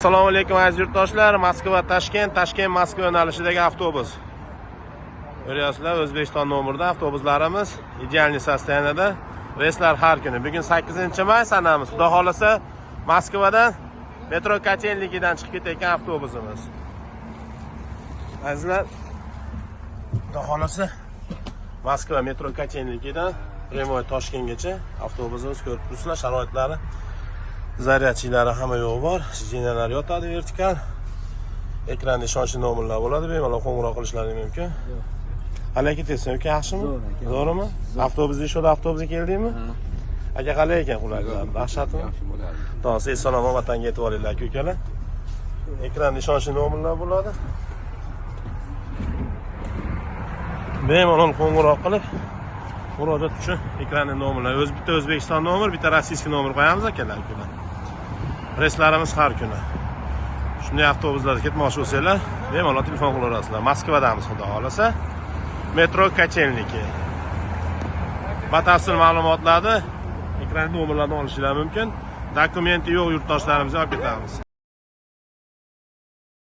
Assalomu alaykum aziz yurtdoshlar. Moskva Toshkent, Toshkent Moskva yo'nalishidagi avtobus. Ko'ryapsizlar, O'zbekiston nomerida avtobuslarimiz ideal sostoyaniyada. Reyslar har kuni. Bugun 8-may sanamiz. Xudo xolasa Moskvadan metro Kotelnikidan chiqib ketayotgan avtobusimiz. Azizlar, xudo xolasa Moskva metro Kotelnikidan Remoy Toshkentgacha avtobusimiz ko'rib turibsizlar, sharoitlari zaryadchilari hamma yo'q bor. Sijenalar yotadi vertikal. Ekranda ishonchli nomerlar bo'ladi, bemalol qo'ng'iroq qilishlaringiz mumkin. Qalay ketyapsan aka, yaxshimi? To'g'rimi? Avtobusda ishodi, avtobusga keldingmi? Aka qalay ekan qulayliklar? Dahshatmi? To'g'ri, salom vatanga yetib olinglar aka-ukalar. Ekranda ishonchli nomerlar bo'ladi. Bemalol qo'ng'iroq qilib murojaat uchun ekranda nomerlar. Bitta O'zbekiston nomer, bitta rossiyskiy nomer qo'yamiz akalar. Reyslarimiz har kuni. Shunday avtobuslarda ketmoqchi bo'lsanglar, bemalol telefon qilaverasizlar. Moskvadamiz xudo xolasa. Metro Kotelniki. Batafsil ma'lumotlarni ekranda nomerlardan olishingiz mumkin. Dokumenti yo'q yurtdoshlarimizga olib ketamiz.